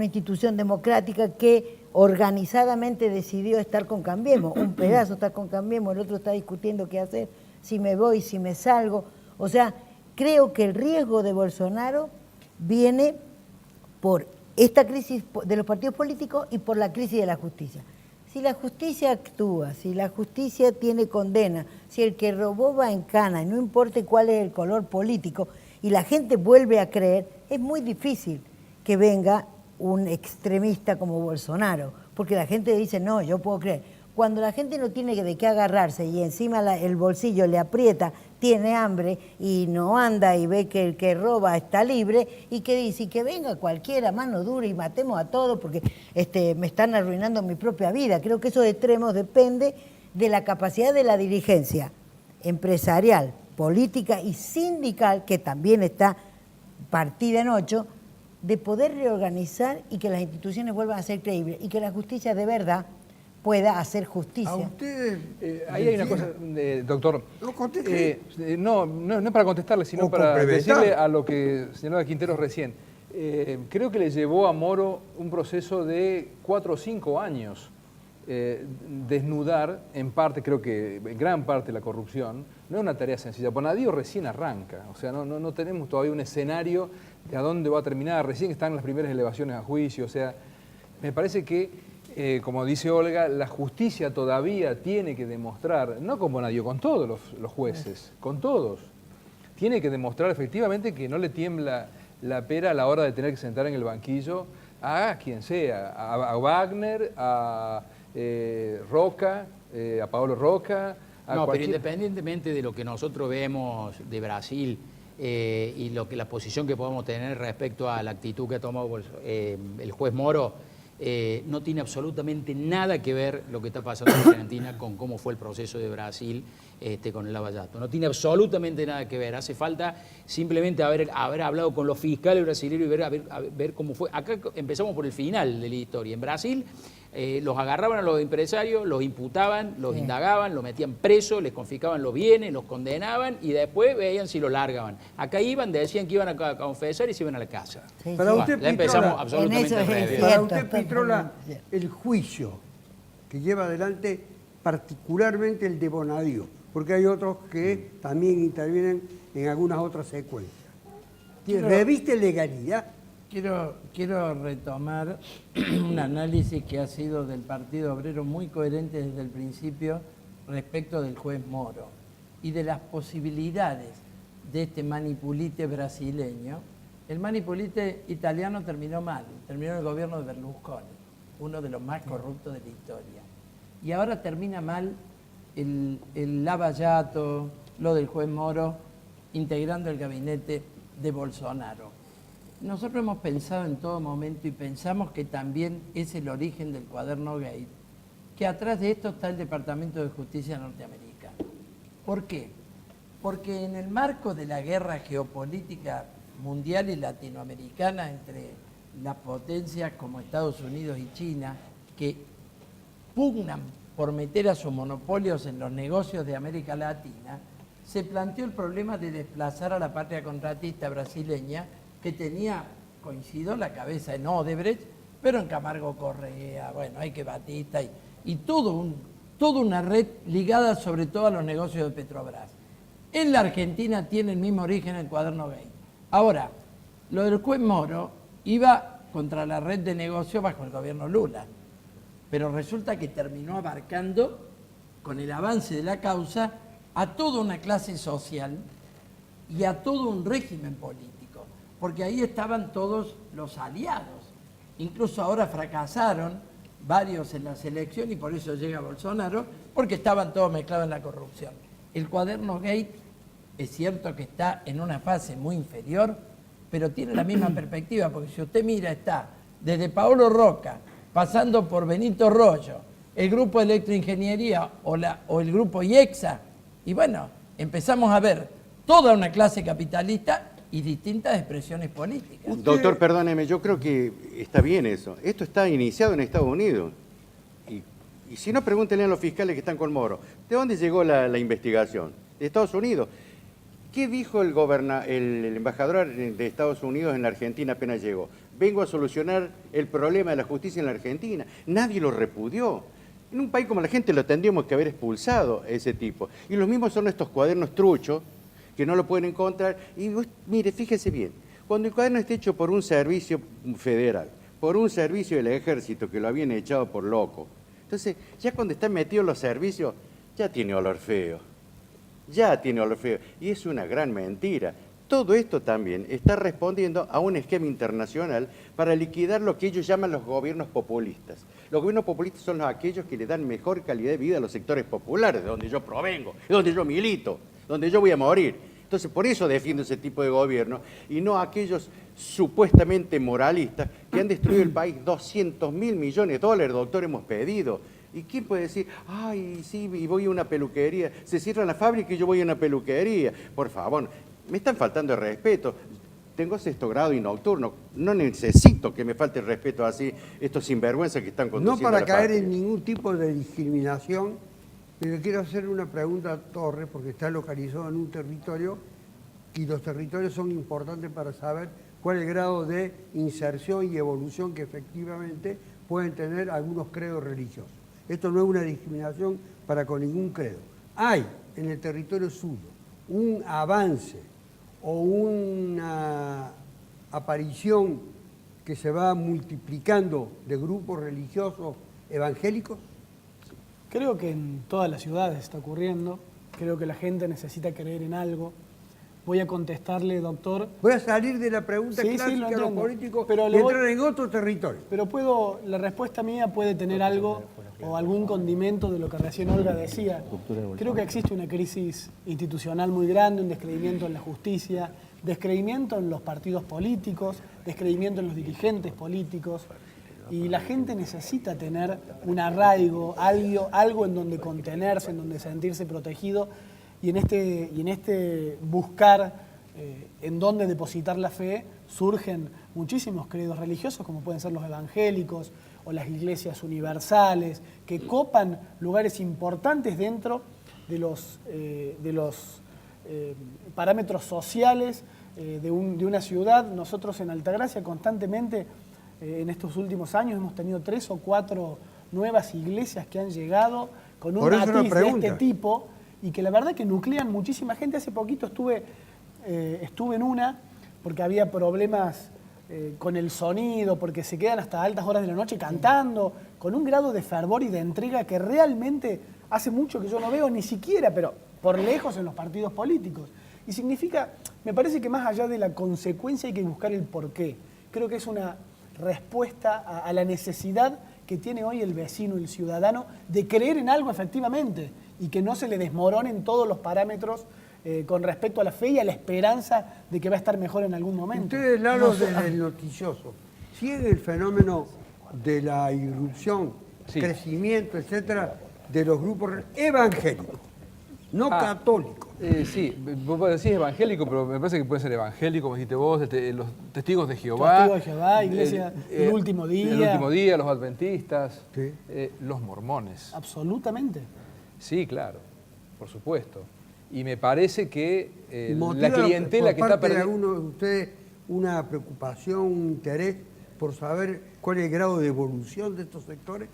institución democrática que organizadamente decidió estar con Cambiemos. Un pedazo está con Cambiemos, el otro está discutiendo qué hacer, si me voy, si me salgo. O sea, creo que el riesgo de Bolsonaro viene por esta crisis de los partidos políticos y por la crisis de la justicia. Si la justicia actúa, si la justicia tiene condena, si el que robó va en cana, y no importa cuál es el color político, y la gente vuelve a creer, es muy difícil que venga un extremista como Bolsonaro, porque la gente dice, no, yo puedo creer. Cuando la gente no tiene de qué agarrarse y encima el bolsillo le aprieta, tiene hambre y no anda y ve que el que roba está libre, y que dice, y que venga cualquiera, mano dura, y matemos a todos porque me están arruinando mi propia vida. Creo que esos extremos depende de la capacidad de la dirigencia empresarial, política y sindical, que también está partida en 8, de poder reorganizar y que las instituciones vuelvan a ser creíbles y que la justicia de verdad pueda hacer justicia. ¿A ustedes? Ahí hay una cosa, doctor. No conteste. No es para contestarle, sino O para complementar. decirle a lo que señalaba Quinteros recién. Creo que le llevó a Moro un proceso de 4 o 5 años desnudar, en parte, creo que en gran parte, la corrupción. No es una tarea sencilla. Bonadío recién arranca, o sea, no tenemos todavía un escenario de a dónde va a terminar. Recién están las primeras elevaciones a juicio, o sea, me parece que como dice Olga, la justicia todavía tiene que demostrar, no con Bonadío, con todos los jueces, con todos, tiene que demostrar efectivamente que no le tiembla la pera a la hora de tener que sentar en el banquillo a quien sea, a Wagner, a Roca, a Paolo Roca. No, pero independientemente de lo que nosotros vemos de Brasil y la posición que podemos tener respecto a la actitud que ha tomado el juez Moro, no tiene absolutamente nada que ver lo que está pasando en Argentina con cómo fue el proceso de Brasil con el Lava Jato. No tiene absolutamente nada que ver. Hace falta simplemente haber hablado con los fiscales brasileños y ver cómo fue. Acá empezamos por el final de la historia. En Brasil los agarraban a los empresarios, los imputaban, los indagaban, los metían presos, les confiscaban los bienes, los condenaban y después veían si lo largaban. Acá iban, decían que iban a confesar y se iban a la casa. Sí, para usted, Pitrola, empezamos absolutamente al revés. Para usted, Pitrola, el juicio que lleva adelante particularmente el de Bonadío, porque hay otros que también intervienen en algunas otras secuencias. ¿Reviste legalidad? Quiero retomar un análisis que ha sido del Partido Obrero muy coherente desde el principio respecto del juez Moro y de las posibilidades de este manipulite brasileño. El manipulite italiano terminó mal, terminó en el gobierno de Berlusconi, uno de los más corruptos de la historia. Y ahora termina mal el Lava Jato, lo del juez Moro, integrando el gabinete de Bolsonaro. Nosotros hemos pensado en todo momento y pensamos que también es el origen del cuaderno Gate, que atrás de esto está el Departamento de Justicia norteamericano. ¿Por qué? Porque en el marco de la guerra geopolítica mundial y latinoamericana entre las potencias como Estados Unidos y China, que pugnan por meter a sus monopolios en los negocios de América Latina, se planteó el problema de desplazar a la patria contratista brasileña que tenía, coincidió la cabeza en Odebrecht, pero en Camargo Correa, bueno, hay que Batista y toda una red ligada sobre todo a los negocios de Petrobras. En la Argentina tiene el mismo origen el cuaderno Gate. Ahora, lo del juez Moro iba contra la red de negocios bajo el gobierno Lula, pero resulta que terminó abarcando, con el avance de la causa, a toda una clase social y a todo un régimen político, porque ahí estaban todos los aliados. Incluso ahora fracasaron varios en la selección y por eso llega Bolsonaro, porque estaban todos mezclados en la corrupción. El cuaderno Gate es cierto que está en una fase muy inferior, pero tiene la misma perspectiva, porque si usted mira, está desde Paolo Roca, pasando por Benito Rollo, el grupo Electroingeniería o el grupo IEXA, y bueno, empezamos a ver toda una clase capitalista y distintas expresiones políticas. Doctor, perdóneme, yo creo que está bien eso. Esto está iniciado en Estados Unidos. Y si no, pregúntenle a los fiscales que están con Moro. ¿De dónde llegó la investigación? De Estados Unidos. ¿Qué dijo el embajador de Estados Unidos en la Argentina apenas llegó? Vengo a solucionar el problema de la justicia en la Argentina. Nadie lo repudió. En un país como la gente lo tendríamos que haber expulsado ese tipo. Y los mismos son estos cuadernos truchos que no lo pueden encontrar. Y mire, fíjese bien, cuando el cuaderno está hecho por un servicio federal, por un servicio del ejército que lo habían echado por loco, entonces ya cuando están metidos los servicios, ya tiene olor feo. Ya tiene olor feo. Y es una gran mentira. Todo esto también está respondiendo a un esquema internacional para liquidar lo que ellos llaman los gobiernos populistas. Los gobiernos populistas son aquellos que le dan mejor calidad de vida a los sectores populares, de donde yo provengo, de donde yo milito, donde yo voy a morir. Entonces, por eso defiendo ese tipo de gobierno y no aquellos supuestamente moralistas que han destruido el país. 200.000 millones de dólares, doctor, hemos pedido. ¿Y quién puede decir, ay, sí, y voy a una peluquería, se cierra la fábrica y yo voy a una peluquería? Por favor, me están faltando el respeto. Tengo 6º grado y nocturno, no necesito que me falte el respeto así estos sinvergüenzas que están conduciendo No para la caer patria. en ningún tipo de discriminación, pero quiero hacer una pregunta a Torres, porque está localizado en un territorio y los territorios son importantes para saber cuál es el grado de inserción y evolución que efectivamente pueden tener algunos credos religiosos. Esto no es una discriminación para con ningún credo. Hay en el territorio suyo un avance o una aparición que se va multiplicando de grupos religiosos evangélicos. Creo que en todas las ciudades está ocurriendo. Creo que la gente necesita creer en algo. Voy a contestarle, doctor. Voy a salir de la pregunta Sí, clásica lo de los entiendo. políticos Pero y le voy- entrar en otro territorio. Pero la respuesta mía puede tener algo o algún condimento de lo que recién Olga decía. Creo que existe una crisis institucional muy grande, un descreimiento en la justicia, descreimiento en los partidos políticos, descreimiento en los dirigentes políticos. Y la gente necesita tener un arraigo, algo en donde contenerse, en donde sentirse protegido. Y en este buscar en dónde depositar la fe surgen muchísimos credos religiosos, como pueden ser los evangélicos o las iglesias universales, que copan lugares importantes dentro de los parámetros sociales de una ciudad. Nosotros en Altagracia constantemente, en estos últimos años, hemos tenido 3 o 4 nuevas iglesias que han llegado con un Por eso la matiz de pregunta. este tipo, y que la verdad que nuclean muchísima gente. Hace poquito estuve en una, porque había problemas con el sonido, porque se quedan hasta altas horas de la noche cantando, con un grado de fervor y de entrega que realmente hace mucho que yo no veo ni siquiera, pero por lejos en los partidos políticos. Y significa, me parece que más allá de la consecuencia hay que buscar el porqué. Creo que es una respuesta a la necesidad que tiene hoy el vecino, el ciudadano, de creer en algo efectivamente y que no se le desmoronen todos los parámetros con respecto a la fe y a la esperanza de que va a estar mejor en algún momento. Ustedes, Lalo, del noticioso, ¿siguen el fenómeno de la irrupción, crecimiento, etcétera, de los grupos evangélicos, no católicos? Sí, vos decís evangélico, pero me parece que puede ser evangélico, como dijiste vos, los testigos de Jehová. Testigos de Jehová, Iglesia, el último día. El último día, los adventistas, los mormones. Absolutamente. Sí, claro, por supuesto. Y me parece que la clientela que está perdiendo... ¿Motiva de ustedes una preocupación, un interés por saber cuál es el grado de evolución de estos sectores?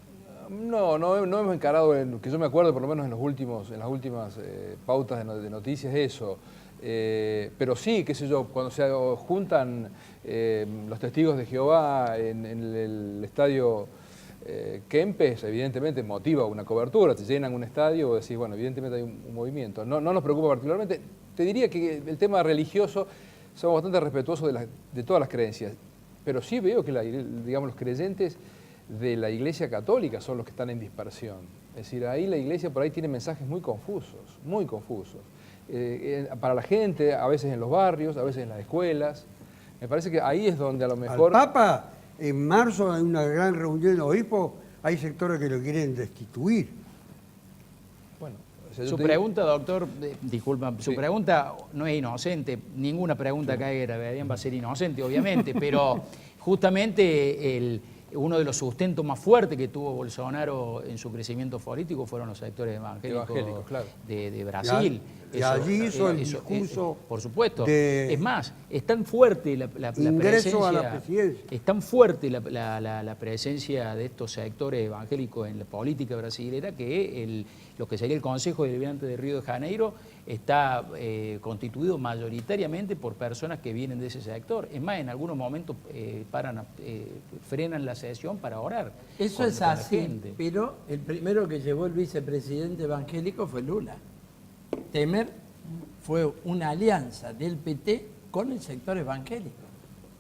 No hemos encarado, que yo me acuerdo por lo menos en las últimas pautas de noticias eso. Pero sí, qué sé yo, cuando se juntan los testigos de Jehová en el estadio Kempes, evidentemente motiva una cobertura, te llenan un estadio, vos decís, bueno, evidentemente hay un movimiento. No nos preocupa particularmente. Te diría que el tema religioso somos bastante respetuosos de todas las creencias, pero sí veo que digamos, los creyentes de la Iglesia Católica son los que están en dispersión. Es decir, ahí la Iglesia por ahí tiene mensajes muy confusos, muy confusos. Para la gente, a veces en los barrios, a veces en las escuelas. Me parece que ahí es donde a lo mejor... Al Papa, en marzo, en una gran reunión de obispos, hay sectores que lo quieren destituir. Bueno, su pregunta, doctor, disculpa, su pregunta no es inocente, ninguna pregunta que haga va a ser inocente, obviamente, pero justamente uno de los sustentos más fuertes que tuvo Bolsonaro en su crecimiento político fueron los sectores evangélicos claro. de Brasil. Y allí hizo el discurso por supuesto. De es más, es tan fuerte la ingreso a la presidencia. Es tan fuerte la presencia de estos sectores evangélicos en la política brasilera que lo que sería el Consejo Deliberante de Río de Janeiro está constituido mayoritariamente por personas que vienen de ese sector. Es más, en algunos momentos frenan la sesión para orar. Eso es así, pero el primero que llevó el vicepresidente evangélico fue Lula. Temer fue una alianza del PT con el sector evangélico.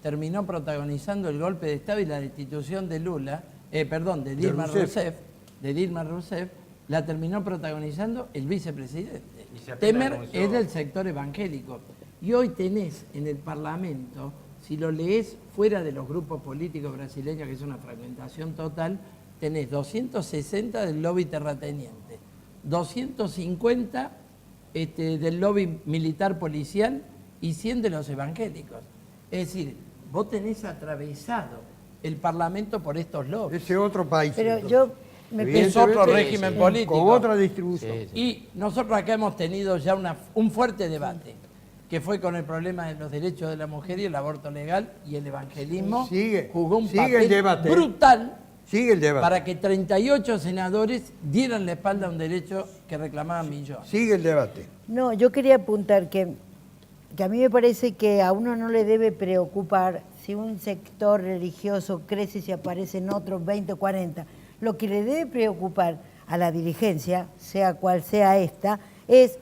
Terminó protagonizando el golpe de Estado y la destitución de de Dilma Rousseff, la terminó protagonizando el vicepresidente. Temer es del sector evangélico. Y hoy tenés en el Parlamento, si lo lees fuera de los grupos políticos brasileños, que es una fragmentación total, tenés 260 del lobby terrateniente, 250 del lobby militar policial y 100 de los evangélicos. Es decir, vos tenés atravesado el Parlamento por estos lobbies. Ese otro país. Pero es otro régimen político. Con otra distribución. Y nosotros acá hemos tenido ya un fuerte debate, que fue con el problema de los derechos de la mujer y el aborto legal, y el evangelismo jugó un papel brutal para que 38 senadores dieran la espalda a un derecho que reclamaban millones. Sigue el debate. No, yo quería apuntar que a mí me parece que a uno no le debe preocupar si un sector religioso crece y se aparecen otros 20 o 40. Lo que le debe preocupar a la dirigencia, sea cual sea esta, es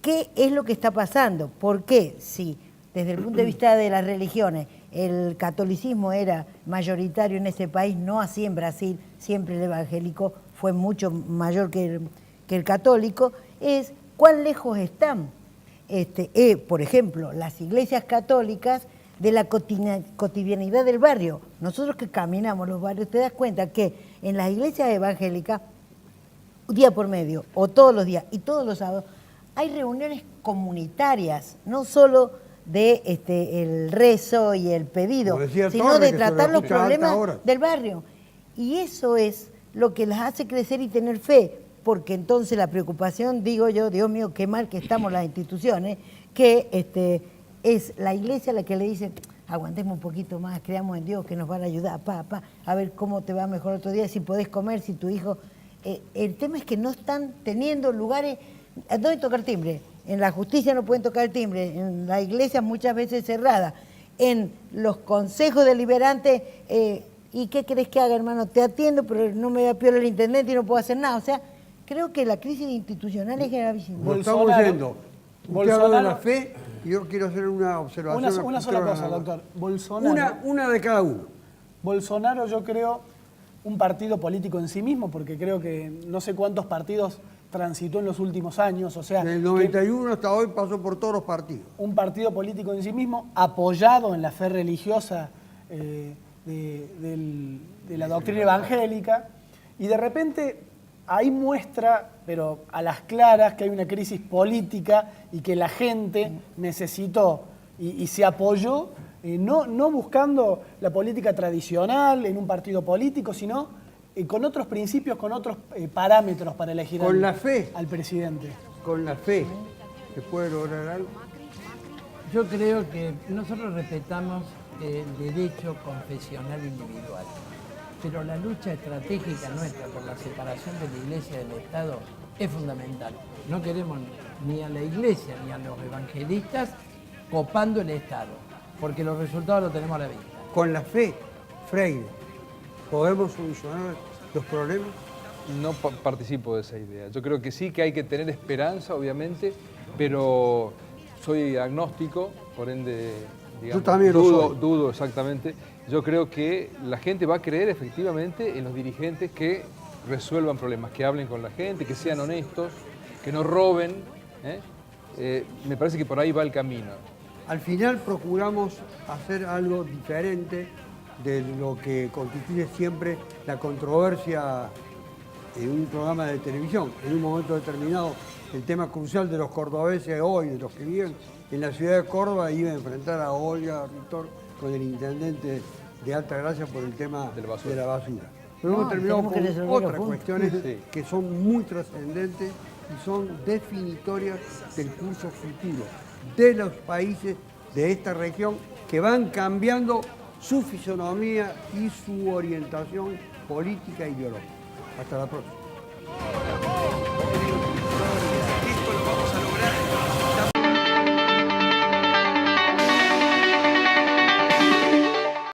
qué es lo que está pasando. ¿Por qué? Si desde el punto de vista de las religiones el catolicismo era mayoritario en ese país, no así en Brasil, siempre el evangélico fue mucho mayor que el católico, es cuán lejos están, por ejemplo, las iglesias católicas de la cotidianidad del barrio. Nosotros que caminamos los barrios, te das cuenta que en las iglesias evangélicas, día por medio, o todos los días y todos los sábados, hay reuniones comunitarias, no solo de el rezo y el pedido, sino de tratar los problemas del barrio. Y eso es lo que las hace crecer y tener fe, porque entonces la preocupación, digo yo, Dios mío, qué mal que estamos las instituciones, que es la iglesia la que le dice, aguantemos un poquito más, creamos en Dios que nos van a ayudar, a ver cómo te va mejor otro día, si podés comer, si tu hijo... el tema es que no están teniendo lugares donde tocar timbre. En la justicia no pueden tocar el timbre, en la iglesia muchas veces cerrada. en los consejos deliberantes, ¿y qué querés que haga, hermano? Te atiendo, pero no me da piola el intendente y no puedo hacer nada. O sea, creo que la crisis institucional es gravísima. Nos estamos yendo. Usted habla de la fe y yo quiero hacer una observación. Una sola cosa, doctor. Bolsonaro, Una de cada uno. Bolsonaro, yo creo, un partido político en sí mismo, porque creo que no sé cuántos partidos transitó en los últimos años, o sea... Del 91 hasta hoy pasó por todos los partidos. Un partido político en sí mismo, apoyado en la fe religiosa de la doctrina evangélica, y de repente ahí muestra, pero a las claras, que hay una crisis política y que la gente necesitó y se apoyó, no buscando la política tradicional en un partido político, sino con otros principios, con otros parámetros para elegir con la fe al presidente. Con la fe se puede lograr algo. Yo creo que nosotros respetamos el derecho confesional individual, pero la lucha estratégica nuestra por la separación de la Iglesia del Estado es fundamental. No queremos ni a la Iglesia ni a los evangelistas copando el Estado, porque los resultados los tenemos a la vista. Con la fe, Freire, ¿podemos solucionar los problemas? No participo de esa idea. Yo creo que sí que hay que tener esperanza, obviamente, pero soy agnóstico, por ende, digamos, yo también dudo exactamente. Yo creo que la gente va a creer efectivamente en los dirigentes que resuelvan problemas, que hablen con la gente, que sean honestos, que no roben. Me parece que por ahí va el camino. Al final procuramos hacer algo diferente de lo que constituye siempre la controversia en un programa de televisión. En un momento determinado, el tema crucial de los cordobeses hoy, de los que viven en la ciudad de Córdoba, iba a enfrentar a Olga Ritor con el intendente de Altagracia por el tema de la basura. Pero hemos terminado con otras cuestiones que son muy trascendentes y son definitorias del curso futuro de los países de esta región que van cambiando su fisonomía y su orientación política e ideológica. Hasta la próxima.